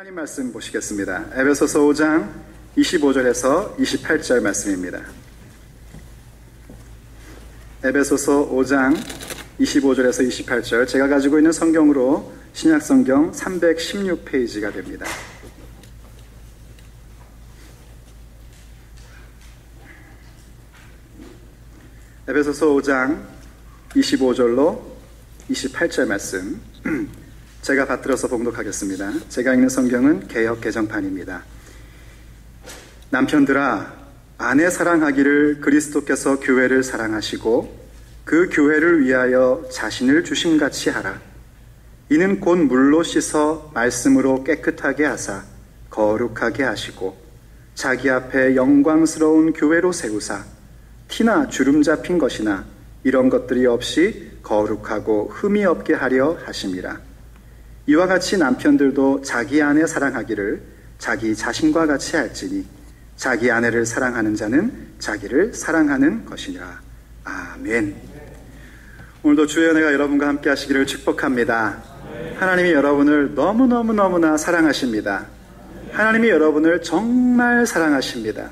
하나님 말씀 보시겠습니다. 에베소서 5장 25절에서 28절 말씀입니다. 에베소서 5장 25절에서 28절, 제가 가지고 있는 성경으로 신약성경 316페이지가 됩니다. 에베소서 5장 25절로 28절 말씀 제가 받들어서 봉독하겠습니다. 제가 읽는 성경은 개역 개정판입니다. 남편들아, 아내 사랑하기를 그리스도께서 교회를 사랑하시고 그 교회를 위하여 자신을 주심같이 하라. 이는 곧 물로 씻어 말씀으로 깨끗하게 하사 거룩하게 하시고 자기 앞에 영광스러운 교회로 세우사 티나 주름 잡힌 것이나 이런 것들이 없이 거룩하고 흠이 없게 하려 하심이라. 이와 같이 남편들도 자기 아내 사랑하기를 자기 자신과 같이 할지니 자기 아내를 사랑하는 자는 자기를 사랑하는 것이니라. 아멘. 오늘도 주의 은혜가 여러분과 함께 하시기를 축복합니다. 하나님이 여러분을 너무너무너무나 사랑하십니다. 하나님이 여러분을 정말 사랑하십니다.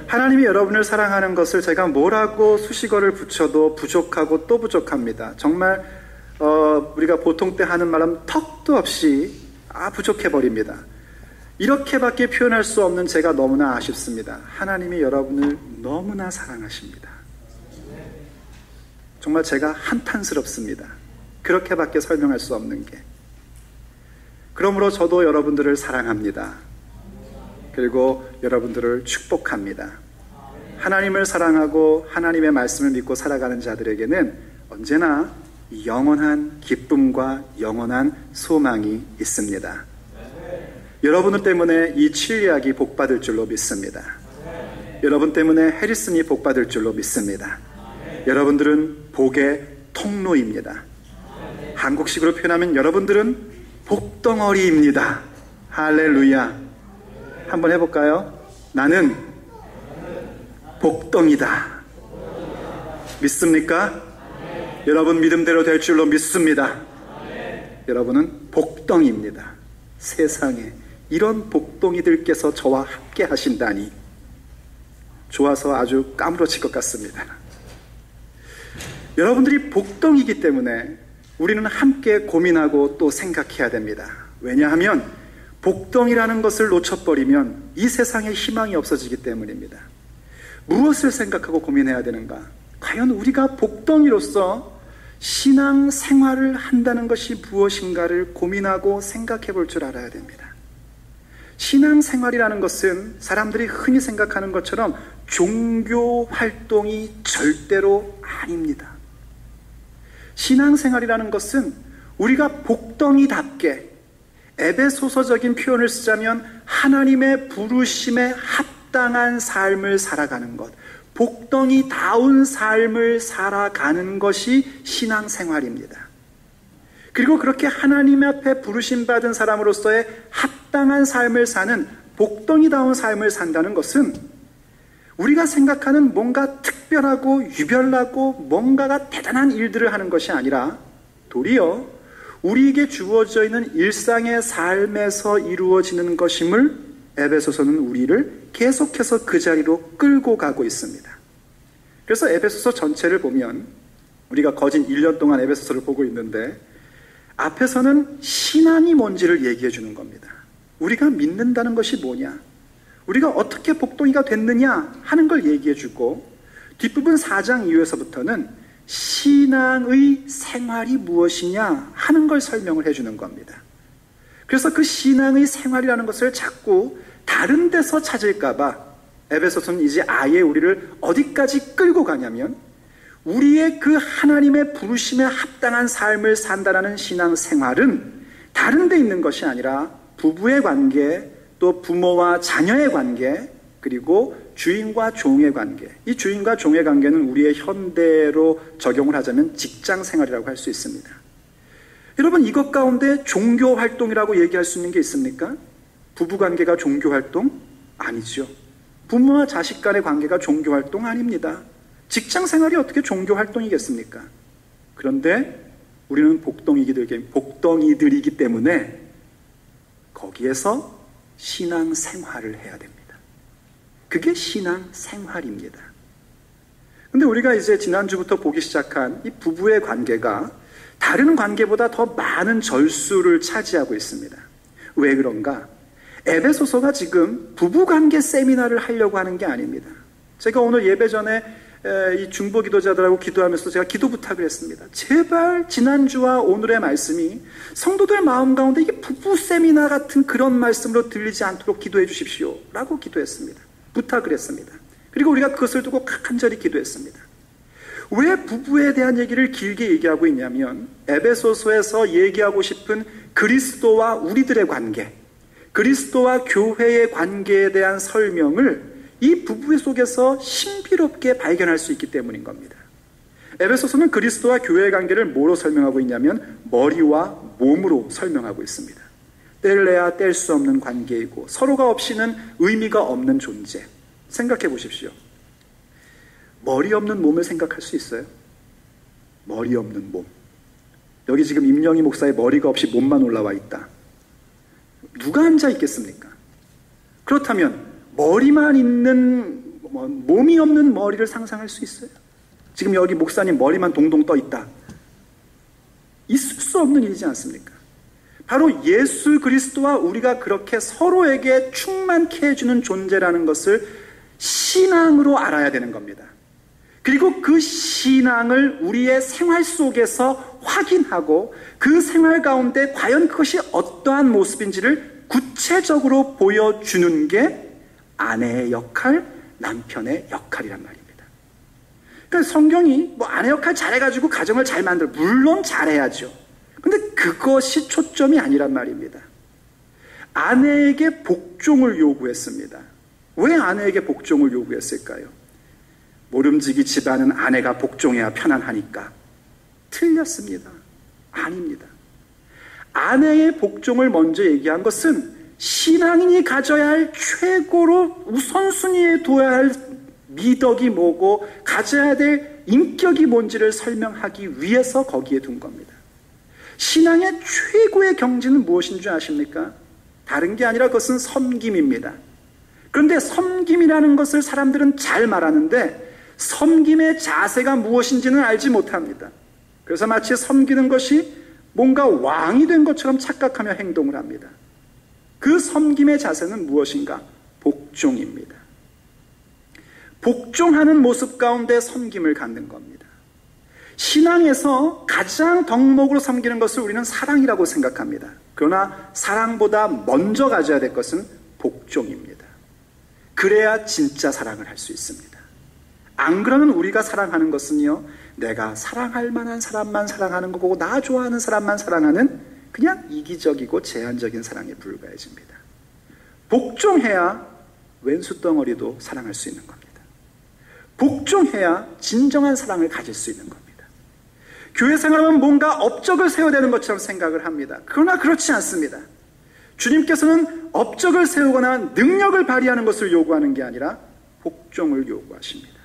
하나님이 여러분을 사랑하는 것을 제가 뭐라고 수식어를 붙여도 부족하고 또 부족합니다. 정말 우리가 보통 때 하는 말은 턱도 없이 부족해버립니다. 이렇게밖에 표현할 수 없는 제가 너무나 아쉽습니다. 하나님이 여러분을 너무나 사랑하십니다. 정말 제가 한탄스럽습니다. 그렇게밖에 설명할 수 없는 게. 그러므로 저도 여러분들을 사랑합니다. 그리고 여러분들을 축복합니다. 하나님을 사랑하고 하나님의 말씀을 믿고 살아가는 자들에게는 언제나 영원한 기쁨과 영원한 소망이 있습니다. 여러분 때문에 이 칠리학이 복받을 줄로 믿습니다. 여러분 때문에 해리슨이 복받을 줄로 믿습니다. 여러분들은 복의 통로입니다. 한국식으로 표현하면 여러분들은 복덩어리입니다. 할렐루야. 한번 해볼까요? 나는 복덩이다. 믿습니까? 여러분 믿음대로 될 줄로 믿습니다. 여러분은 복덩이입니다. 세상에 이런 복덩이들께서 저와 함께 하신다니 좋아서 아주 까무러칠 것 같습니다. 여러분들이 복덩이기 때문에 우리는 함께 고민하고 또 생각해야 됩니다. 왜냐하면 복덩이라는 것을 놓쳐버리면 이 세상에 희망이 없어지기 때문입니다. 무엇을 생각하고 고민해야 되는가? 과연 우리가 복덩이로서 신앙 생활을 한다는 것이 무엇인가를 고민하고 생각해 볼 줄 알아야 됩니다. 신앙 생활이라는 것은 사람들이 흔히 생각하는 것처럼 종교 활동이 절대로 아닙니다. 신앙 생활이라는 것은 우리가 복덩이답게 에베소서적인 표현을 쓰자면 하나님의 부르심에 합당한 삶을 살아가는 것, 복덩이다운 삶을 살아가는 것이 신앙생활입니다. 그리고 그렇게 하나님 앞에 부르심받은 사람으로서의 합당한 삶을 사는 복덩이다운 삶을 산다는 것은 우리가 생각하는 뭔가 특별하고 유별나고 뭔가가 대단한 일들을 하는 것이 아니라 도리어 우리에게 주어져 있는 일상의 삶에서 이루어지는 것임을 에베소서는 우리를 계속해서 그 자리로 끌고 가고 있습니다. 그래서 에베소서 전체를 보면 우리가 거진 1년 동안 에베소서를 보고 있는데 앞에서는 신앙이 뭔지를 얘기해 주는 겁니다. 우리가 믿는다는 것이 뭐냐, 우리가 어떻게 복덩이가 됐느냐 하는 걸 얘기해 주고 뒷부분 4장 이후에서부터는 신앙의 생활이 무엇이냐 하는 걸 설명을 해주는 겁니다. 그래서 그 신앙의 생활이라는 것을 자꾸 다른 데서 찾을까봐 에베소서는 이제 아예 우리를 어디까지 끌고 가냐면 우리의 그 하나님의 부르심에 합당한 삶을 산다라는 신앙 생활은 다른 데 있는 것이 아니라 부부의 관계, 또 부모와 자녀의 관계, 그리고 주인과 종의 관계. 이 주인과 종의 관계는 우리의 현대로 적용을 하자면 직장 생활이라고 할 수 있습니다. 여러분, 이것 가운데 종교 활동이라고 얘기할 수 있는 게 있습니까? 부부 관계가 종교 활동? 아니죠. 부모와 자식 간의 관계가 종교 활동 아닙니다. 직장 생활이 어떻게 종교 활동이겠습니까? 그런데 우리는 복덩이들이기 때문에 거기에서 신앙 생활을 해야 됩니다. 그게 신앙 생활입니다. 근데 우리가 이제 지난주부터 보기 시작한 이 부부의 관계가 다른 관계보다 더 많은 절수를 차지하고 있습니다. 왜 그런가? 에베소서가 지금 부부관계 세미나를 하려고 하는 게 아닙니다. 제가 오늘 예배 전에 이 중보 기도자들하고 기도하면서 제가 기도 부탁을 했습니다. 제발 지난주와 오늘의 말씀이 성도들 마음 가운데 이게 부부 세미나 같은 그런 말씀으로 들리지 않도록 기도해 주십시오 라고 기도했습니다. 부탁을 했습니다. 그리고 우리가 그것을 두고 간절히 기도했습니다. 왜 부부에 대한 얘기를 길게 얘기하고 있냐면 에베소서에서 얘기하고 싶은 그리스도와 우리들의 관계, 그리스도와 교회의 관계에 대한 설명을 이 부부 속에서 신비롭게 발견할 수 있기 때문인 겁니다. 에베소서는 그리스도와 교회의 관계를 뭐로 설명하고 있냐면 머리와 몸으로 설명하고 있습니다. 뗄래야 뗄 수 없는 관계이고 서로가 없이는 의미가 없는 존재. 생각해 보십시오. 머리 없는 몸을 생각할 수 있어요? 머리 없는 몸. 여기 지금 임영희 목사의 머리가 없이 몸만 올라와 있다. 누가 앉아 있겠습니까? 그렇다면 머리만 있는, 몸이 없는 머리를 상상할 수 있어요? 지금 여기 목사님 머리만 동동 떠 있다. 있을 수 없는 일이지 않습니까? 바로 예수 그리스도와 우리가 그렇게 서로에게 충만케 해주는 존재라는 것을 신앙으로 알아야 되는 겁니다. 그리고 그 신앙을 우리의 생활 속에서 확인하고 그 생활 가운데 과연 그것이 어떠한 모습인지를 구체적으로 보여주는 게 아내의 역할, 남편의 역할이란 말입니다. 그러니까 성경이 아내 역할 잘해가지고 가정을 잘 만들어. 물론 잘해야죠. 근데 그것이 초점이 아니란 말입니다. 아내에게 복종을 요구했습니다. 왜 아내에게 복종을 요구했을까요? 모름지기 집안은 아내가 복종해야 편안하니까. 틀렸습니다. 아닙니다. 아내의 복종을 먼저 얘기한 것은 신앙인이 가져야 할 최고로 우선순위에 둬야 할 미덕이 뭐고 가져야 될 인격이 뭔지를 설명하기 위해서 거기에 둔 겁니다. 신앙의 최고의 경지는 무엇인 줄 아십니까? 다른 게 아니라 그것은 섬김입니다. 그런데 섬김이라는 것을 사람들은 잘 말하는데 섬김의 자세가 무엇인지는 알지 못합니다. 그래서 마치 섬기는 것이 뭔가 왕이 된 것처럼 착각하며 행동을 합니다. 그 섬김의 자세는 무엇인가? 복종입니다. 복종하는 모습 가운데 섬김을 갖는 겁니다. 신앙에서 가장 덕목으로 섬기는 것을 우리는 사랑이라고 생각합니다. 그러나 사랑보다 먼저 가져야 될 것은 복종입니다. 그래야 진짜 사랑을 할 수 있습니다. 안 그러면 우리가 사랑하는 것은요, 내가 사랑할 만한 사람만 사랑하는 거고 나 좋아하는 사람만 사랑하는 그냥 이기적이고 제한적인 사랑에 불과해집니다. 복종해야 왼수덩어리도 사랑할 수 있는 겁니다. 복종해야 진정한 사랑을 가질 수 있는 겁니다. 교회 생활하면 뭔가 업적을 세워야 되는 것처럼 생각을 합니다. 그러나 그렇지 않습니다. 주님께서는 업적을 세우거나 능력을 발휘하는 것을 요구하는 게 아니라 복종을 요구하십니다.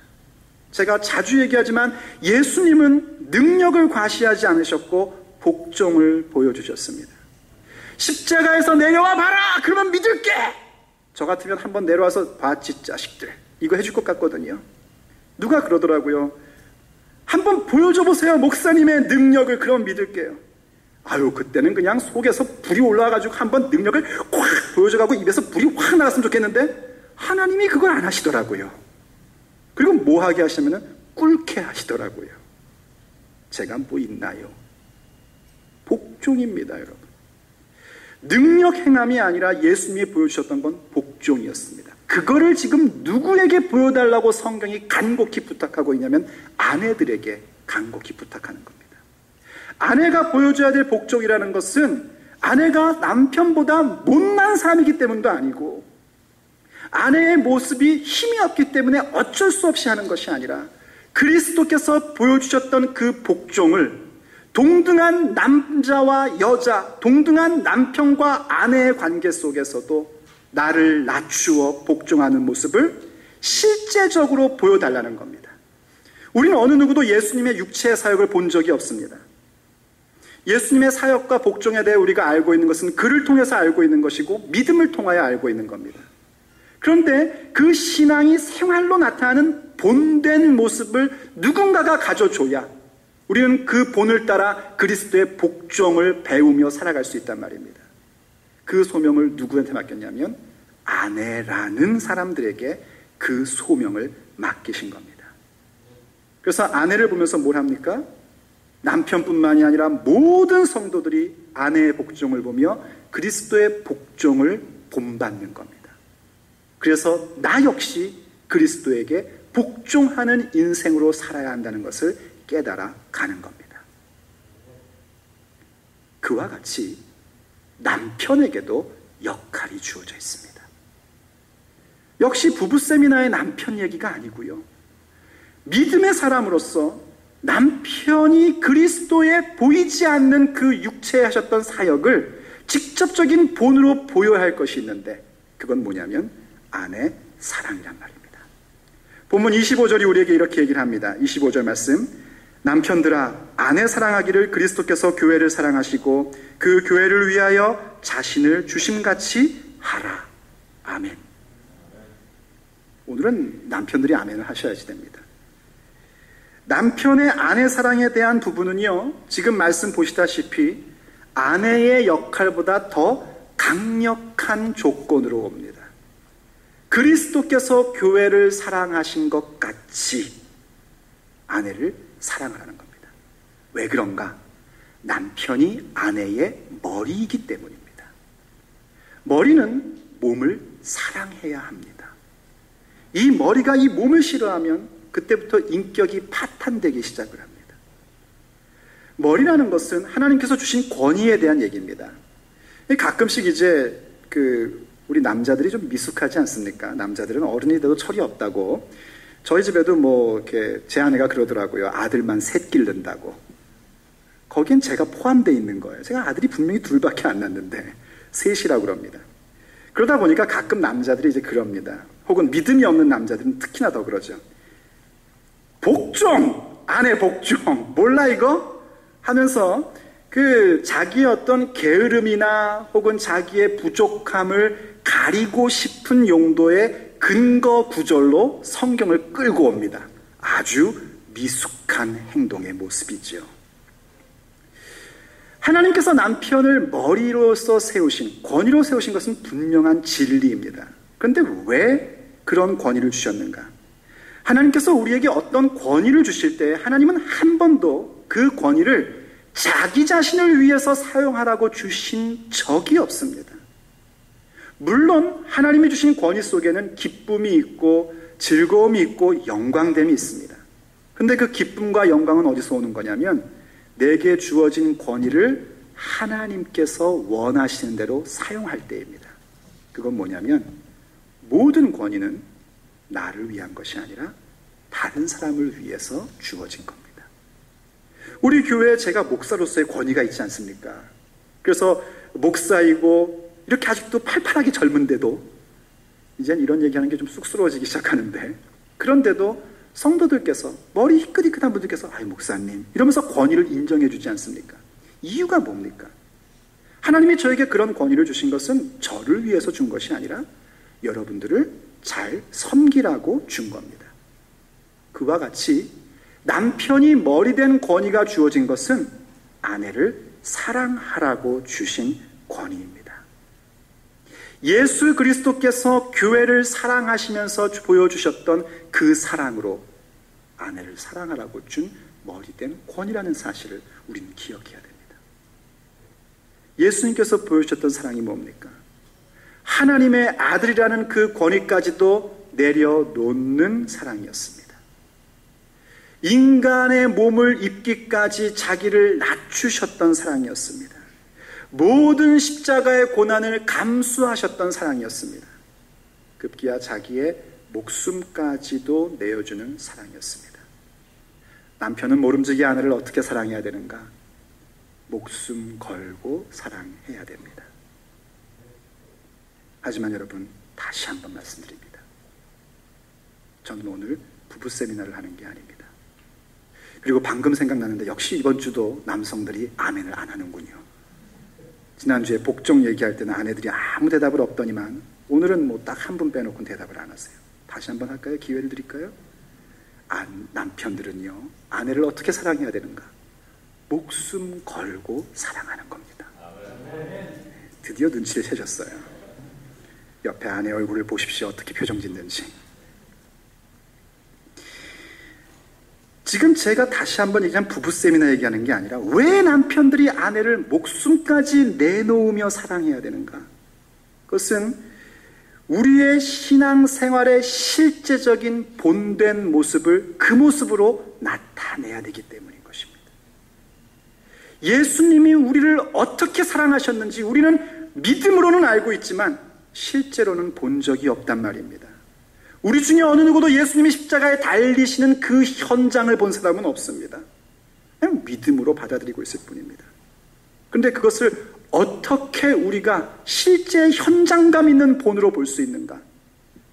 제가 자주 얘기하지만 예수님은 능력을 과시하지 않으셨고 복종을 보여주셨습니다. 십자가에서 내려와 봐라! 그러면 믿을게! 저 같으면 한번 내려와서 봤지 자식들 이거 해줄 것 같거든요. 누가 그러더라고요. 한번 보여줘 보세요 목사님의 능력을. 그럼 믿을게요. 아유 그때는 그냥 속에서 불이 올라와가지고 한번 능력을 확 보여줘가고 입에서 불이 확 나갔으면 좋겠는데 하나님이 그걸 안 하시더라고요. 그리고 뭐 하게 하시면은 꿇게 하시더라고요. 제가 뭐 있나요? 복종입니다, 여러분. 능력 행함이 아니라 예수님이 보여주셨던 건 복종이었습니다. 그거를 지금 누구에게 보여달라고 성경이 간곡히 부탁하고 있냐면 아내들에게 간곡히 부탁하는 겁니다. 아내가 보여줘야 될 복종이라는 것은 아내가 남편보다 못난 사람이기 때문도 아니고 아내의 모습이 힘이 없기 때문에 어쩔 수 없이 하는 것이 아니라 그리스도께서 보여주셨던 그 복종을 동등한 남자와 여자, 동등한 남편과 아내의 관계 속에서도 나를 낮추어 복종하는 모습을 실제적으로 보여달라는 겁니다. 우리는 어느 누구도 예수님의 육체의 사역을 본 적이 없습니다. 예수님의 사역과 복종에 대해 우리가 알고 있는 것은 그를 통해서 알고 있는 것이고 믿음을 통하여 알고 있는 겁니다. 그런데 그 신앙이 생활로 나타나는 본된 모습을 누군가가 가져줘야 우리는 그 본을 따라 그리스도의 복종을 배우며 살아갈 수 있단 말입니다. 그 소명을 누구한테 맡겼냐면 아내라는 사람들에게 그 소명을 맡기신 겁니다. 그래서 아내를 보면서 뭘 합니까? 남편뿐만이 아니라 모든 성도들이 아내의 복종을 보며 그리스도의 복종을 본받는 겁니다. 그래서 나 역시 그리스도에게 복종하는 인생으로 살아야 한다는 것을 깨달아 가는 겁니다. 그와 같이 남편에게도 역할이 주어져 있습니다. 역시 부부 세미나의 남편 얘기가 아니고요. 믿음의 사람으로서 남편이 그리스도에 보이지 않는 그 육체에 하셨던 사역을 직접적인 본으로 보여야 할 것이 있는데 그건 뭐냐면 아내 사랑이란 말입니다. 본문 25절이 우리에게 이렇게 얘기를 합니다. 25절 말씀, 남편들아 아내 사랑하기를 그리스도께서 교회를 사랑하시고 그 교회를 위하여 자신을 주심같이 하라. 아멘. 오늘은 남편들이 아멘을 하셔야지 됩니다. 남편의 아내 사랑에 대한 부분은요, 지금 말씀 보시다시피 아내의 역할보다 더 강력한 조건으로 옵니다. 그리스도께서 교회를 사랑하신 것 같이 아내를 사랑하라는 겁니다. 왜 그런가? 남편이 아내의 머리이기 때문입니다. 머리는 몸을 사랑해야 합니다. 이 머리가 이 몸을 싫어하면 그때부터 인격이 파탄되기 시작을 합니다. 머리라는 것은 하나님께서 주신 권위에 대한 얘기입니다. 가끔씩 이제 우리 남자들이 좀 미숙하지 않습니까? 남자들은 어른이 돼도 철이 없다고. 저희 집에도 이렇게 제 아내가 그러더라고요. 아들만 셋 기른다고. 거긴 제가 포함되어 있는 거예요. 제가 아들이 분명히 둘밖에 안 낳는데 셋이라고 그럽니다. 그러다 보니까 가끔 남자들이 이제 그럽니다. 혹은 믿음이 없는 남자들은 특히나 더 그러죠. 복종! 아내 복종! 몰라 이거? 하면서 자기의 어떤 게으름이나 혹은 자기의 부족함을 가리고 싶은 용도의 근거 구절로 성경을 끌고 옵니다. 아주 미숙한 행동의 모습이죠. 하나님께서 남편을 머리로서 세우신, 권위로 세우신 것은 분명한 진리입니다. 그런데 왜 그런 권위를 주셨는가? 하나님께서 우리에게 어떤 권위를 주실 때 하나님은 한 번도 그 권위를 자기 자신을 위해서 사용하라고 주신 적이 없습니다. 물론 하나님이 주신 권위 속에는 기쁨이 있고 즐거움이 있고 영광됨이 있습니다. 그런데 그 기쁨과 영광은 어디서 오는 거냐면 내게 주어진 권위를 하나님께서 원하시는 대로 사용할 때입니다. 그건 뭐냐면 모든 권위는 나를 위한 것이 아니라 다른 사람을 위해서 주어진 겁니다. 우리 교회에 제가 목사로서의 권위가 있지 않습니까? 그래서 목사이고 이렇게 아직도 팔팔하게 젊은데도 이젠 이런 얘기하는 게 좀 쑥스러워지기 시작하는데 그런데도 성도들께서 머리 희끗희끗한 분들께서 아이 목사님 이러면서 권위를 인정해 주지 않습니까? 이유가 뭡니까? 하나님이 저에게 그런 권위를 주신 것은 저를 위해서 준 것이 아니라 여러분들을 잘 섬기라고 준 겁니다. 그와 같이 남편이 머리된 권위가 주어진 것은 아내를 사랑하라고 주신 권위입니다. 예수 그리스도께서 교회를 사랑하시면서 보여주셨던 그 사랑으로 아내를 사랑하라고 준 머리된 권위라는 사실을 우리는 기억해야 됩니다. 예수님께서 보여주셨던 사랑이 뭡니까? 하나님의 아들이라는 그 권위까지도 내려놓는 사랑이었습니다. 인간의 몸을 입기까지 자기를 낮추셨던 사랑이었습니다. 모든 십자가의 고난을 감수하셨던 사랑이었습니다. 급기야 자기의 목숨까지도 내어주는 사랑이었습니다. 남편은 모름지기 아내를 어떻게 사랑해야 되는가? 목숨 걸고 사랑해야 됩니다. 하지만 여러분, 다시 한번 말씀드립니다. 저는 오늘 부부 세미나를 하는 게 아닙니다. 그리고 방금 생각나는데 역시 이번 주도 남성들이 아멘을 안 하는군요. 지난주에 복종 얘기할 때는 아내들이 아무 대답을 없더니만 오늘은 뭐 딱 한 분 빼놓고 대답을 안 하세요. 다시 한번 할까요? 기회를 드릴까요? 남편들은요, 아내를 어떻게 사랑해야 되는가? 목숨 걸고 사랑하는 겁니다. 드디어 눈치를 채셨어요. 옆에 아내 얼굴을 보십시오. 어떻게 표정 짓는지. 지금 제가 다시 한번 얘기한 부부 세미나 얘기하는 게 아니라 왜 남편들이 아내를 목숨까지 내놓으며 사랑해야 되는가? 그것은 우리의 신앙생활의 실제적인 본된 모습을 그 모습으로 나타내야 되기 때문인 것입니다. 예수님이 우리를 어떻게 사랑하셨는지 우리는 믿음으로는 알고 있지만 실제로는 본 적이 없단 말입니다. 우리 중에 어느 누구도 예수님이 십자가에 달리시는 그 현장을 본 사람은 없습니다. 그냥 믿음으로 받아들이고 있을 뿐입니다. 그런데 그것을 어떻게 우리가 실제 현장감 있는 본으로 볼 수 있는가?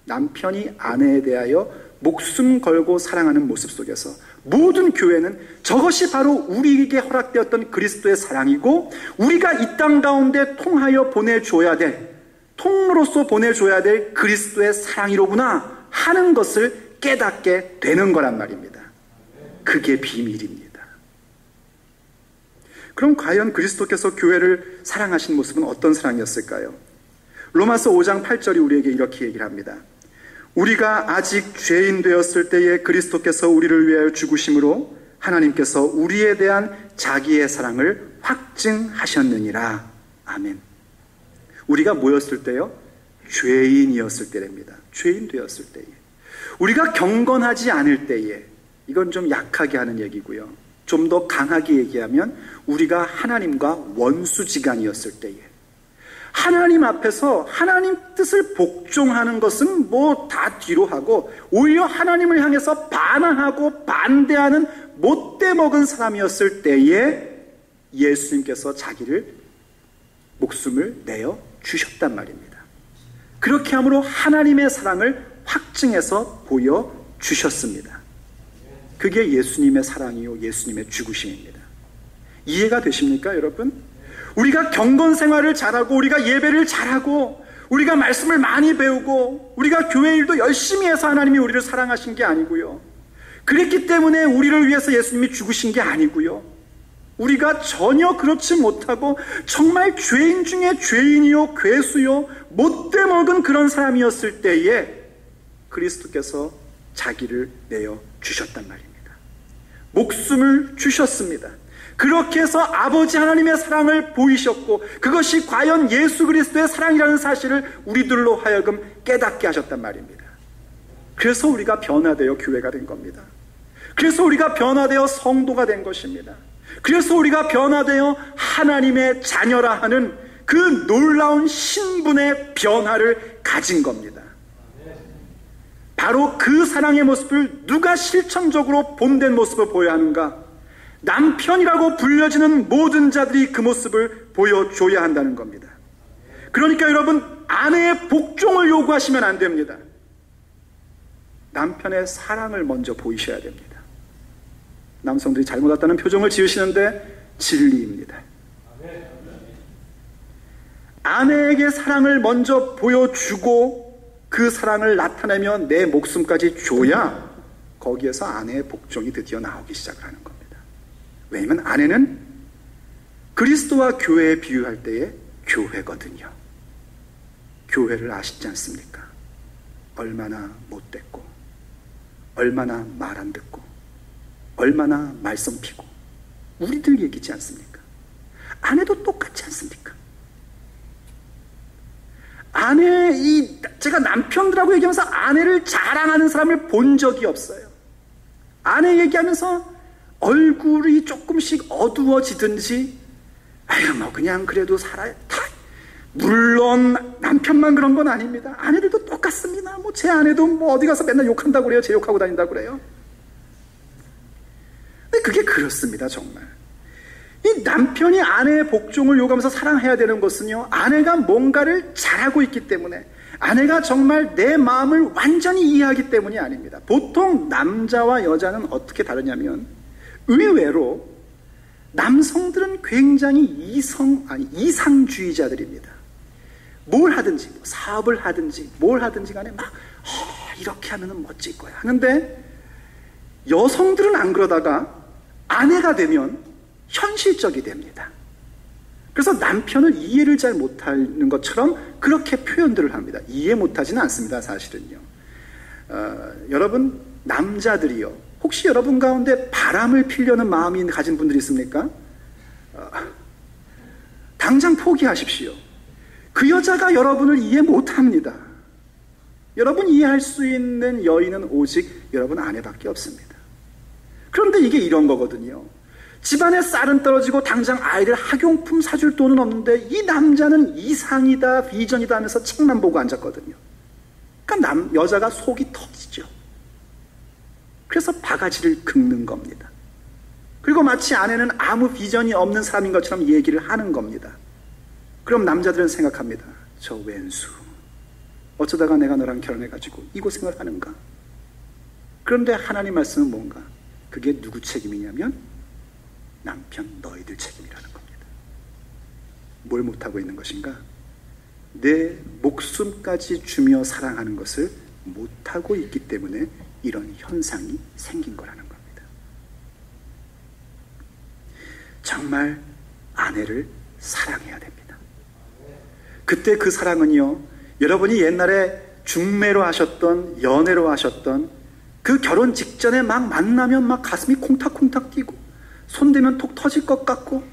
남편이 아내에 대하여 목숨 걸고 사랑하는 모습 속에서 모든 교회는 저것이 바로 우리에게 허락되었던 그리스도의 사랑이고 우리가 이 땅 가운데 통하여 보내줘야 될, 통로로서 보내줘야 될 그리스도의 사랑이로구나 하는 것을 깨닫게 되는 거란 말입니다. 그게 비밀입니다. 그럼 과연 그리스도께서 교회를 사랑하신 모습은 어떤 사랑이었을까요? 로마서 5장 8절이 우리에게 이렇게 얘기를 합니다. 우리가 아직 죄인 되었을 때에 그리스도께서 우리를 위하여 죽으심으로 하나님께서 우리에 대한 자기의 사랑을 확증하셨느니라. 아멘. 우리가 뭐였을 때요? 죄인이었을 때랍니다. 죄인 되었을 때에. 우리가 경건하지 않을 때에. 이건 좀 약하게 하는 얘기고요. 좀 더 강하게 얘기하면 우리가 하나님과 원수지간이었을 때에. 하나님 앞에서 하나님 뜻을 복종하는 것은 뭐 다 뒤로 하고 오히려 하나님을 향해서 반항하고 반대하는 못돼 먹은 사람이었을 때에 예수님께서 자기를 목숨을 내어 주셨단 말입니다. 그렇게 함으로 하나님의 사랑을 확증해서 보여주셨습니다. 그게 예수님의 사랑이요 예수님의 죽으심입니다. 이해가 되십니까 여러분? 우리가 경건 생활을 잘하고 우리가 예배를 잘하고 우리가 말씀을 많이 배우고 우리가 교회 일도 열심히 해서 하나님이 우리를 사랑하신 게 아니고요. 그랬기 때문에 우리를 위해서 예수님이 죽으신 게 아니고요. 우리가 전혀 그렇지 못하고 정말 죄인 중에 죄인이요 괴수요 못돼 먹은 그런 사람이었을 때에 그리스도께서 자기를 내어 주셨단 말입니다. 목숨을 주셨습니다. 그렇게 해서 아버지 하나님의 사랑을 보이셨고 그것이 과연 예수 그리스도의 사랑이라는 사실을 우리들로 하여금 깨닫게 하셨단 말입니다. 그래서 우리가 변화되어 교회가 된 겁니다. 그래서 우리가 변화되어 성도가 된 것입니다. 그래서 우리가 변화되어 하나님의 자녀라 하는 그 놀라운 신분의 변화를 가진 겁니다. 바로 그 사랑의 모습을 누가 실천적으로 본된 모습을 보여야 하는가? 남편이라고 불려지는 모든 자들이 그 모습을 보여줘야 한다는 겁니다. 그러니까 여러분, 아내의 복종을 요구하시면 안 됩니다. 남편의 사랑을 먼저 보이셔야 됩니다. 남성들이 잘못 왔다는 표정을 지으시는데 진리입니다. 아내에게 사랑을 먼저 보여주고 그 사랑을 나타내며 내 목숨까지 줘야 거기에서 아내의 복종이 드디어 나오기 시작을 하는 겁니다. 왜냐하면 아내는 그리스도와 교회에 비유할 때의 교회거든요. 교회를 아시지 않습니까? 얼마나 못됐고 얼마나 말 안 듣고 얼마나 말썽 피고 우리들 얘기지 않습니까? 아내도 똑같지 않습니까? 제가 남편들하고 얘기하면서 아내를 자랑하는 사람을 본 적이 없어요. 아내 얘기하면서 얼굴이 조금씩 어두워지든지 아유, 뭐 그냥 그래도 살아야 다. 물론 남편만 그런 건 아닙니다. 아내들도 똑같습니다. 뭐 제 아내도 뭐 어디 가서 맨날 욕한다고 그래요. 제 욕하고 다닌다고 그래요. 근데 그게 그렇습니다, 정말. 이 남편이 아내의 복종을 요구하면서 사랑해야 되는 것은요, 아내가 뭔가를 잘하고 있기 때문에, 아내가 정말 내 마음을 완전히 이해하기 때문이 아닙니다. 보통 남자와 여자는 어떻게 다르냐면, 의외로 남성들은 굉장히 이상주의자들입니다. 뭘 하든지, 뭐 사업을 하든지, 뭘 하든지 간에 막, 이렇게 하면 멋질 거야 하는데, 여성들은 안 그러다가 아내가 되면 현실적이 됩니다. 그래서 남편을 이해를 잘 못하는 것처럼 그렇게 표현들을 합니다. 이해 못하지는 않습니다, 사실은요. 여러분, 남자들이요, 혹시 여러분 가운데 바람을 피려는 마음이 가진 분들이 있습니까? 당장 포기하십시오. 그 여자가 여러분을 이해 못합니다. 여러분 이해할 수 있는 여인은 오직 여러분 아내밖에 없습니다. 그런데 이게 이런 거거든요. 집안에 쌀은 떨어지고 당장 아이를 학용품 사줄 돈은 없는데 이 남자는 이상이다, 비전이다 하면서 책만 보고 앉았거든요. 그러니까 여자가 속이 터지죠. 그래서 바가지를 긁는 겁니다. 그리고 마치 아내는 아무 비전이 없는 사람인 것처럼 얘기를 하는 겁니다. 그럼 남자들은 생각합니다. 저 왼수, 어쩌다가 내가 너랑 결혼해가지고 이 고생을 하는가? 그런데 하나님 말씀은 뭔가? 그게 누구 책임이냐면 남편 너희들 책임이라는 겁니다. 뭘 못하고 있는 것인가? 내 목숨까지 주며 사랑하는 것을 못하고 있기 때문에 이런 현상이 생긴 거라는 겁니다. 정말 아내를 사랑해야 됩니다. 그때 그 사랑은요, 여러분이 옛날에 중매로 하셨던, 연애로 하셨던 그 결혼 직전에 막 만나면 막 가슴이 콩닥콩닥 뛰고 손대면 톡 터질 것 같고,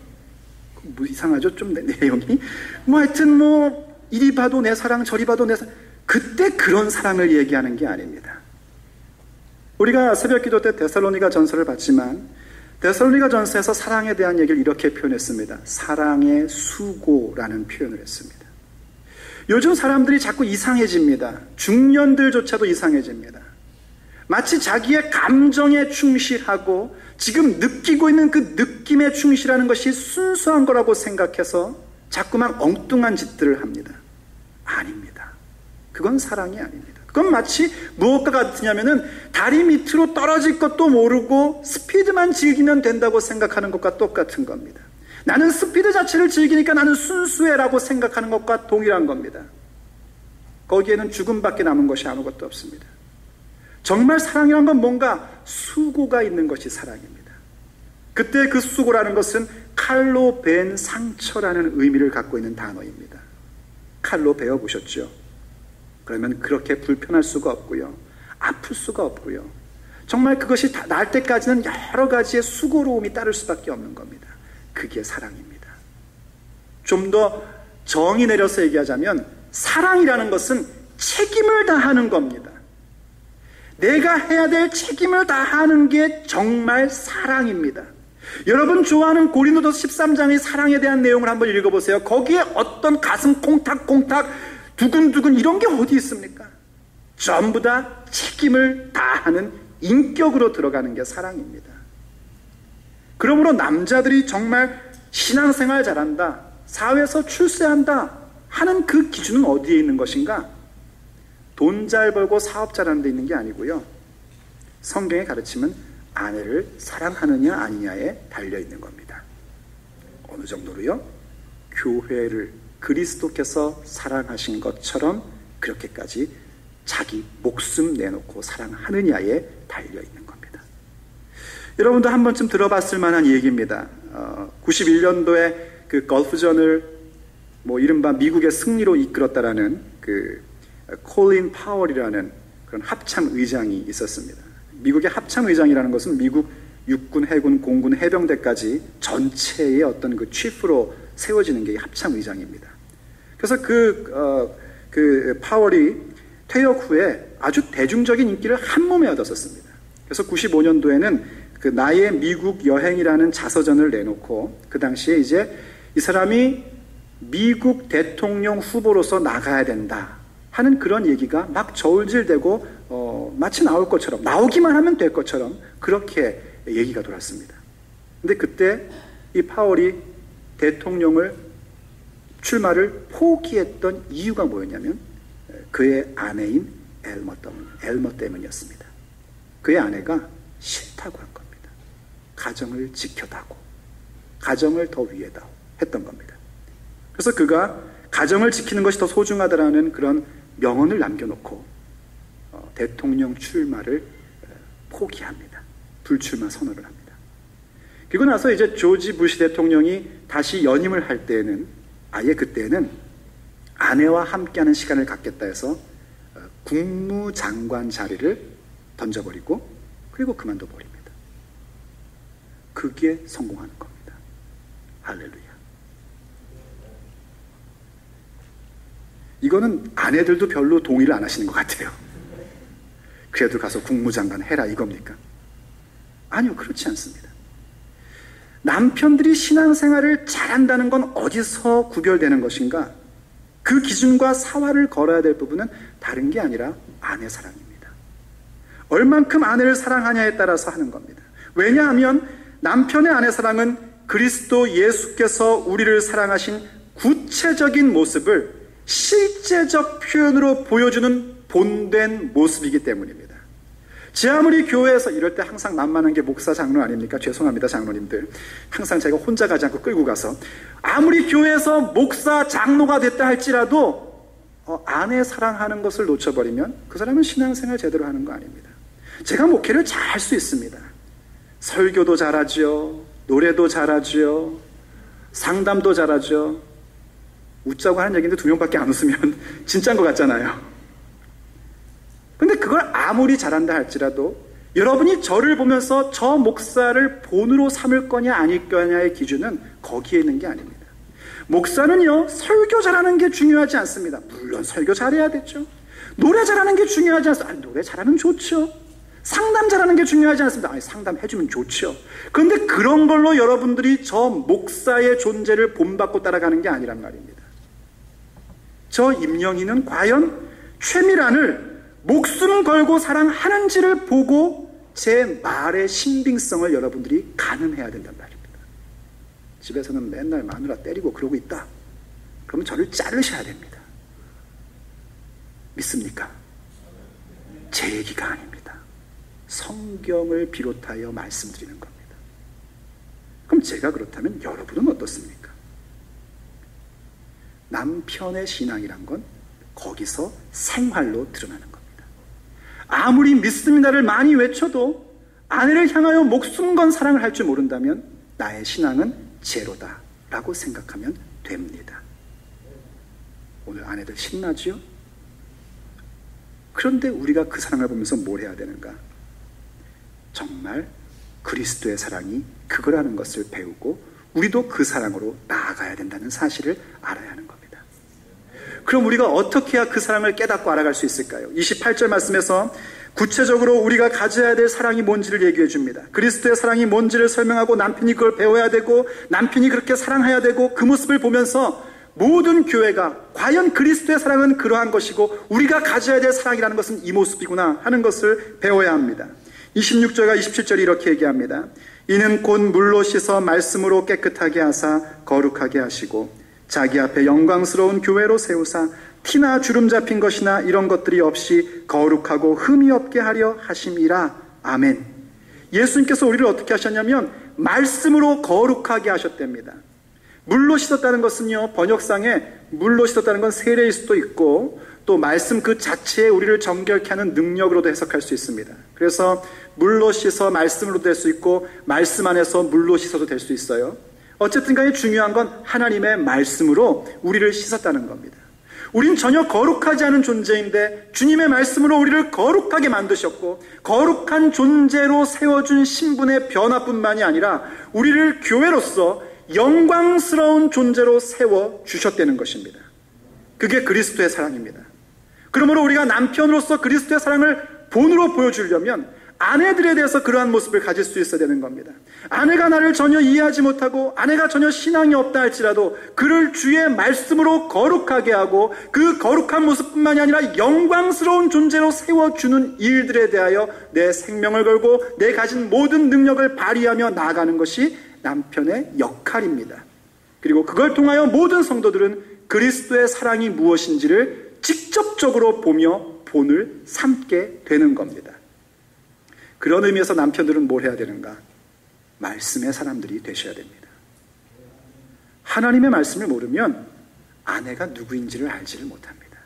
뭐 이상하죠? 좀 내용이. 뭐 하여튼 뭐 이리 봐도 내 사랑, 저리 봐도 내 사랑. 그때 그런 사랑을 얘기하는 게 아닙니다. 우리가 새벽 기도 때 데살로니가 전서를 봤지만 데살로니가 전서에서 사랑에 대한 얘기를 이렇게 표현했습니다. 사랑의 수고라는 표현을 했습니다. 요즘 사람들이 자꾸 이상해집니다. 중년들조차도 이상해집니다. 마치 자기의 감정에 충실하고 지금 느끼고 있는 그 느낌에 충실하는 것이 순수한 거라고 생각해서 자꾸만 엉뚱한 짓들을 합니다. 아닙니다. 그건 사랑이 아닙니다. 그건 마치 무엇과 같으냐면은 다리 밑으로 떨어질 것도 모르고 스피드만 즐기면 된다고 생각하는 것과 똑같은 겁니다. 나는 스피드 자체를 즐기니까 나는 순수해라고 생각하는 것과 동일한 겁니다. 거기에는 죽음밖에 남은 것이 아무것도 없습니다. 정말 사랑이란 건 뭔가 수고가 있는 것이 사랑입니다. 그때 그 수고라는 것은 칼로 벤 상처라는 의미를 갖고 있는 단어입니다. 칼로 베어보셨죠? 그러면 그렇게 불편할 수가 없고요. 아플 수가 없고요. 정말 그것이 다 날 때까지는 여러 가지의 수고로움이 따를 수밖에 없는 겁니다. 그게 사랑입니다. 좀 더 정의 내려서 얘기하자면 사랑이라는 것은 책임을 다하는 겁니다. 내가 해야 될 책임을 다하는 게 정말 사랑입니다. 여러분 좋아하는 고린도전서 13장의 사랑에 대한 내용을 한번 읽어보세요. 거기에 어떤 가슴 콩닥콩닥 두근두근 이런 게 어디 있습니까? 전부 다 책임을 다하는 인격으로 들어가는 게 사랑입니다. 그러므로 남자들이 정말 신앙생활 잘한다, 사회에서 출세한다 하는 그 기준은 어디에 있는 것인가? 돈 잘 벌고 사업 잘하는 데 있는 게 아니고요. 성경의 가르침은 아내를 사랑하느냐 아니냐에 달려있는 겁니다. 어느 정도로요? 교회를 그리스도께서 사랑하신 것처럼 그렇게까지 자기 목숨 내놓고 사랑하느냐에 달려있는 겁니다. 여러분도 한 번쯤 들어봤을 만한 얘기입니다. 91년도에 그 걸프전을 뭐 이른바 미국의 승리로 이끌었다라는 그 콜린 파월이라는 그런 합참 의장이 있었습니다. 미국의 합참 의장이라는 것은 미국 육군, 해군, 공군, 해병대까지 전체의 어떤 그 치프로 세워지는 게 합참 의장입니다. 그래서 그 파월이 퇴역 후에 아주 대중적인 인기를 한 몸에 얻었었습니다. 그래서 95년도에는 그 나의 미국 여행이라는 자서전을 내놓고 그 당시에 이제 이 사람이 미국 대통령 후보로서 나가야 된다 하는 그런 얘기가 막 저울질되고 마치 나올 것처럼, 나오기만 하면 될 것처럼 그렇게 얘기가 돌았습니다. 근데 그때 이 파월이 대통령을 출마를 포기했던 이유가 뭐였냐면 그의 아내인 엘머 때문이었습니다. 그의 아내가 싫다고 한 겁니다. 가정을 지켜다고, 가정을 더 위에다 했던 겁니다. 그래서 그가 가정을 지키는 것이 더 소중하다라는 그런 명언을 남겨놓고 대통령 출마를 포기합니다. 불출마 선언을 합니다. 그리고 나서 이제 조지 부시 대통령이 다시 연임을 할 때에는 아예 그때는 아내와 함께하는 시간을 갖겠다 해서 국무장관 자리를 던져버리고 그리고 그만둬 버립니다. 그게 성공하는 겁니다. 할렐루야. 이거는 아내들도 별로 동의를 안 하시는 것 같아요. 그래도 가서 국무장관 해라 이겁니까? 아니요, 그렇지 않습니다. 남편들이 신앙생활을 잘한다는 건 어디서 구별되는 것인가? 그 기준과 사활을 걸어야 될 부분은 다른 게 아니라 아내 사랑입니다. 얼만큼 아내를 사랑하냐에 따라서 하는 겁니다. 왜냐하면 남편의 아내 사랑은 그리스도 예수께서 우리를 사랑하신 구체적인 모습을 실제적 표현으로 보여주는 본된 모습이기 때문입니다. 제 아무리 교회에서 이럴 때 항상 만만한 게 목사 장로 아닙니까? 죄송합니다, 장로님들. 항상 제가 혼자 가지 않고 끌고 가서 아무리 교회에서 목사 장로가 됐다 할지라도 아내 사랑하는 것을 놓쳐버리면 그 사람은 신앙생활 제대로 하는 거 아닙니다. 제가 목회를 잘 할 수 있습니다. 설교도 잘하죠, 노래도 잘하죠, 상담도 잘하죠. 웃자고 하는 얘기인데 2명밖에 안 웃으면 진짜인 것 같잖아요. 근데 그걸 아무리 잘한다 할지라도 여러분이 저를 보면서 저 목사를 본으로 삼을 거냐 아닐 거냐의 기준은 거기에 있는 게 아닙니다. 목사는요, 설교 잘하는 게 중요하지 않습니다. 물론 설교 잘해야 되죠. 노래 잘하는 게 중요하지 않습니다. 아니, 노래 잘하면 좋죠. 상담 잘하는 게 중요하지 않습니다. 아니, 상담해주면 좋죠. 그런데 그런 걸로 여러분들이 저 목사의 존재를 본받고 따라가는 게 아니란 말입니다. 저 임영희는 과연 최미란을 목숨 걸고 사랑하는지를 보고 제 말의 신빙성을 여러분들이 가늠해야 된단 말입니다. 집에서는 맨날 마누라 때리고 그러고 있다. 그러면 저를 자르셔야 됩니다. 믿습니까? 제 얘기가 아닙니다. 성경을 비롯하여 말씀드리는 겁니다. 그럼 제가 그렇다면 여러분은 어떻습니까? 남편의 신앙이란 건 거기서 생활로 드러나는 겁니다. 아무리 믿습니다를 많이 외쳐도 아내를 향하여 목숨 건 사랑을 할 줄 모른다면 나의 신앙은 제로다 라고 생각하면 됩니다. 오늘 아내들 신나지요? 그런데 우리가 그 사랑을 보면서 뭘 해야 되는가? 정말 그리스도의 사랑이 그거라는 것을 배우고 우리도 그 사랑으로 나아가야 된다는 사실을 알아야 하는 겁니다. 그럼 우리가 어떻게 해야 그 사랑을 깨닫고 알아갈 수 있을까요? 28절 말씀에서 구체적으로 우리가 가져야 될 사랑이 뭔지를 얘기해 줍니다. 그리스도의 사랑이 뭔지를 설명하고 남편이 그걸 배워야 되고 남편이 그렇게 사랑해야 되고 그 모습을 보면서 모든 교회가 과연 그리스도의 사랑은 그러한 것이고 우리가 가져야 될 사랑이라는 것은 이 모습이구나 하는 것을 배워야 합니다. 26절과 27절이 이렇게 얘기합니다. 이는 곧 물로 씻어 말씀으로 깨끗하게 하사 거룩하게 하시고 자기 앞에 영광스러운 교회로 세우사 티나 주름 잡힌 것이나 이런 것들이 없이 거룩하고 흠이 없게 하려 하심이라. 아멘. 예수님께서 우리를 어떻게 하셨냐면 말씀으로 거룩하게 하셨답니다. 물로 씻었다는 것은요, 번역상에 물로 씻었다는 건 세례일 수도 있고 또 말씀 그 자체에 우리를 정결케 하는 능력으로도 해석할 수 있습니다. 그래서 물로 씻어 말씀으로도 될 수 있고 말씀 안에서 물로 씻어도 될 수 있어요. 어쨌든 간에 중요한 건 하나님의 말씀으로 우리를 씻었다는 겁니다. 우린 전혀 거룩하지 않은 존재인데 주님의 말씀으로 우리를 거룩하게 만드셨고 거룩한 존재로 세워준 신분의 변화뿐만이 아니라 우리를 교회로서 영광스러운 존재로 세워주셨다는 것입니다. 그게 그리스도의 사랑입니다. 그러므로 우리가 남편으로서 그리스도의 사랑을 본으로 보여주려면 아내들에 대해서 그러한 모습을 가질 수 있어야 되는 겁니다. 아내가 나를 전혀 이해하지 못하고 아내가 전혀 신앙이 없다 할지라도 그를 주의 말씀으로 거룩하게 하고 그 거룩한 모습뿐만이 아니라 영광스러운 존재로 세워주는 일들에 대하여 내 생명을 걸고 내 가진 모든 능력을 발휘하며 나아가는 것이 남편의 역할입니다. 그리고 그걸 통하여 모든 성도들은 그리스도의 사랑이 무엇인지를 직접적으로 보며 본을 삼게 되는 겁니다. 그런 의미에서 남편들은 뭘 해야 되는가? 말씀의 사람들이 되셔야 됩니다. 하나님의 말씀을 모르면 아내가 누구인지를 알지를 못합니다.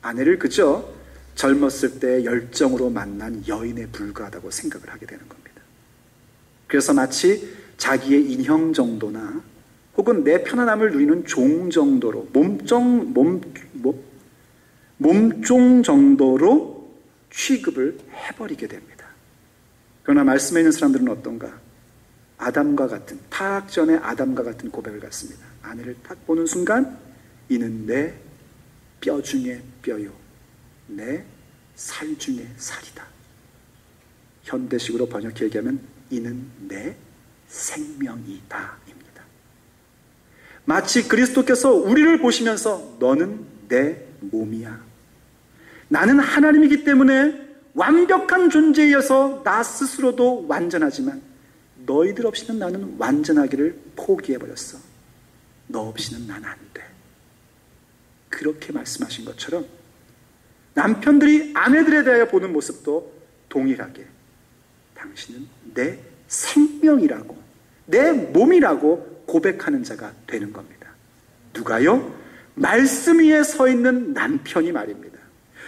아내를 그저 젊었을 때 열정으로 만난 여인에 불과하다고 생각을 하게 되는 겁니다. 그래서 마치 자기의 인형 정도나 혹은 내 편안함을 누리는 종 정도로 몸종 정도로 취급을 해버리게 됩니다. 그러나 말씀에 있는 사람들은 어떤가? 아담과 같은, 타락 전의 아담과 같은 고백을 갖습니다. 아내를 딱 보는 순간 이는 내 뼈 중에 뼈요 내 살 중에 살이다. 현대식으로 번역해 얘기하면 이는 내 생명이다 입니다. 마치 그리스도께서 우리를 보시면서 너는 내 몸이야. 나는 하나님이기 때문에 완벽한 존재이어서 나 스스로도 완전하지만 너희들 없이는 나는 완전하기를 포기해버렸어. 너 없이는 난 안 돼. 그렇게 말씀하신 것처럼 남편들이 아내들에 대하여 보는 모습도 동일하게 당신은 내 생명이라고 내 몸이라고 고백하는 자가 되는 겁니다. 누가요? 말씀 위에 서 있는 남편이 말입니다.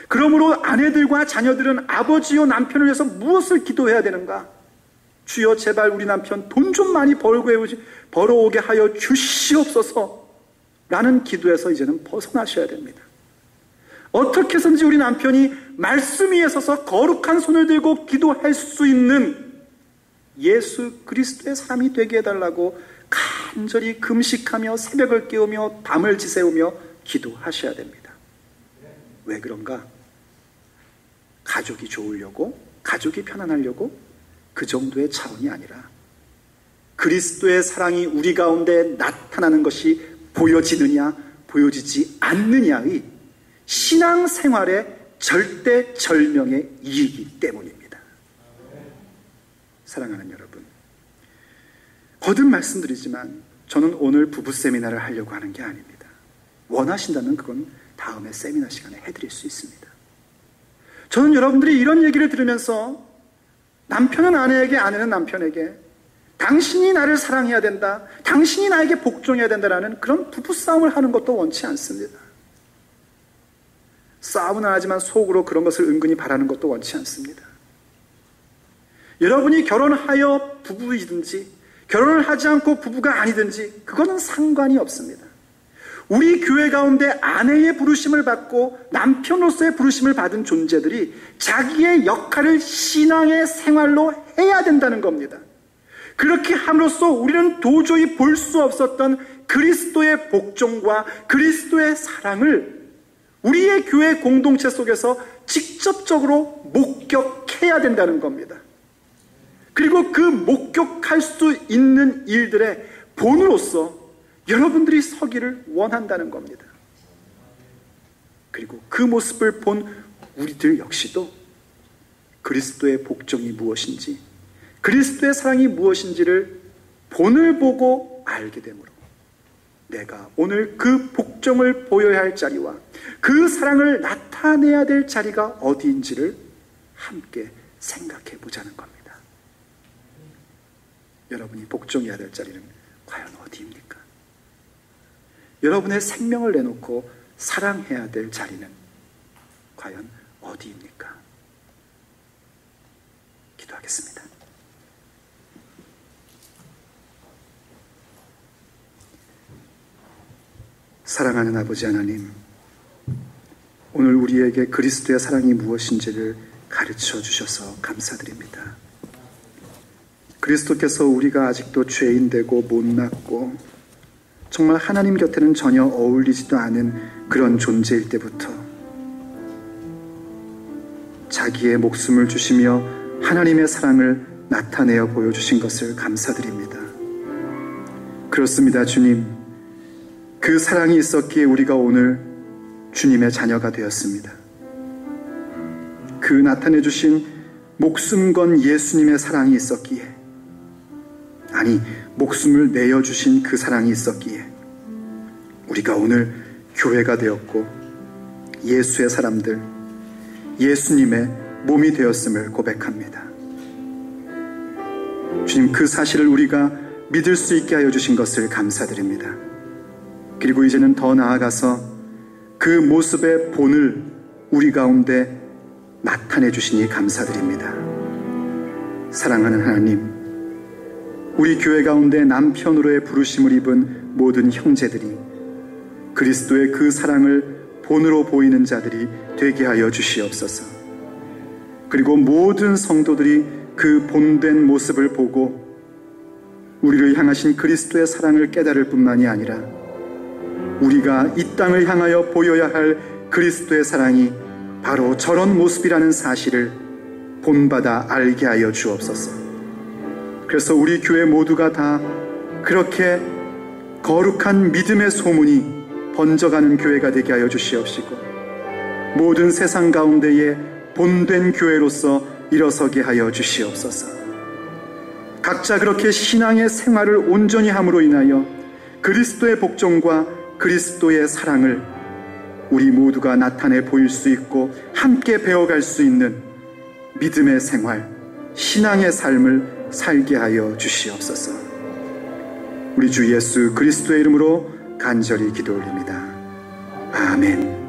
그러므로 아내들과 자녀들은 아버지요 남편을 위해서 무엇을 기도해야 되는가? 주여 제발 우리 남편 돈 좀 많이 벌어오게 하여 주시옵소서 라는 기도에서 이제는 벗어나셔야 됩니다. 어떻게 해서든지 우리 남편이 말씀 위에 서서 거룩한 손을 들고 기도할 수 있는 예수 그리스도의 사람이 되게 해달라고 간절히 금식하며 새벽을 깨우며 밤을 지새우며 기도하셔야 됩니다. 왜 그런가? 가족이 좋으려고, 가족이 편안하려고 그 정도의 차원이 아니라 그리스도의 사랑이 우리 가운데 나타나는 것이 보여지느냐 보여지지 않느냐의 신앙생활의 절대절명의 이익이기 때문입니다. 사랑하는 여러분, 거듭 말씀드리지만 저는 오늘 부부 세미나를 하려고 하는 게 아닙니다. 원하신다면 그건 다음에 세미나 시간에 해드릴 수 있습니다. 저는 여러분들이 이런 얘기를 들으면서 남편은 아내에게, 아내는 남편에게 당신이 나를 사랑해야 된다, 당신이 나에게 복종해야 된다라는 그런 부부싸움을 하는 것도 원치 않습니다. 싸움은 안 하지만 속으로 그런 것을 은근히 바라는 것도 원치 않습니다. 여러분이 결혼하여 부부이든지 결혼을 하지 않고 부부가 아니든지 그거는 상관이 없습니다. 우리 교회 가운데 아내의 부르심을 받고 남편으로서의 부르심을 받은 존재들이 자기의 역할을 신앙의 생활로 해야 된다는 겁니다. 그렇게 함으로써 우리는 도저히 볼 수 없었던 그리스도의 복종과 그리스도의 사랑을 우리의 교회 공동체 속에서 직접적으로 목격해야 된다는 겁니다. 그리고 그 목격할 수 있는 일들의 본으로서 여러분들이 서기를 원한다는 겁니다. 그리고 그 모습을 본 우리들 역시도 그리스도의 복종이 무엇인지, 그리스도의 사랑이 무엇인지를 본을 보고 알게 되므로 내가 오늘 그 복종을 보여야 할 자리와 그 사랑을 나타내야 될 자리가 어디인지를 함께 생각해 보자는 겁니다. 여러분이 복종해야 될 자리는 과연 어디입니까? 여러분의 생명을 내놓고 사랑해야 될 자리는 과연 어디입니까? 기도하겠습니다. 사랑하는 아버지 하나님, 오늘 우리에게 그리스도의 사랑이 무엇인지를 가르쳐 주셔서 감사드립니다. 그리스도께서 우리가 아직도 죄인되고 못났고 정말 하나님 곁에는 전혀 어울리지도 않은 그런 존재일 때부터 자기의 목숨을 주시며 하나님의 사랑을 나타내어 보여주신 것을 감사드립니다. 그렇습니다, 주님. 그 사랑이 있었기에 우리가 오늘 주님의 자녀가 되었습니다. 그 나타내 주신 목숨 건 예수님의 사랑이 있었기에, 아니 목숨을 내어주신 그 사랑이 있었기에 우리가 오늘 교회가 되었고 예수의 사람들, 예수님의 몸이 되었음을 고백합니다. 주님, 그 사실을 우리가 믿을 수 있게 하여 주신 것을 감사드립니다. 그리고 이제는 더 나아가서 그 모습의 본을 우리 가운데 나타내 주시니 감사드립니다. 사랑하는 하나님, 우리 교회 가운데 남편으로의 부르심을 입은 모든 형제들이 그리스도의 그 사랑을 본으로 보이는 자들이 되게 하여 주시옵소서. 그리고 모든 성도들이 그 본된 모습을 보고 우리를 향하신 그리스도의 사랑을 깨달을 뿐만이 아니라 우리가 이 땅을 향하여 보여야 할 그리스도의 사랑이 바로 저런 모습이라는 사실을 본받아 알게 하여 주옵소서. 그래서 우리 교회 모두가 다 그렇게 거룩한 믿음의 소문이 번져가는 교회가 되게 하여 주시옵시고 모든 세상 가운데에 본된 교회로서 일어서게 하여 주시옵소서. 각자 그렇게 신앙의 생활을 온전히 함으로 인하여 그리스도의 복종과 그리스도의 사랑을 우리 모두가 나타내 보일 수 있고 함께 배워갈 수 있는 믿음의 생활, 신앙의 삶을 살게 하여 주시옵소서. 우리 주 예수 그리스도의 이름으로 간절히 기도 올립니다. 아멘.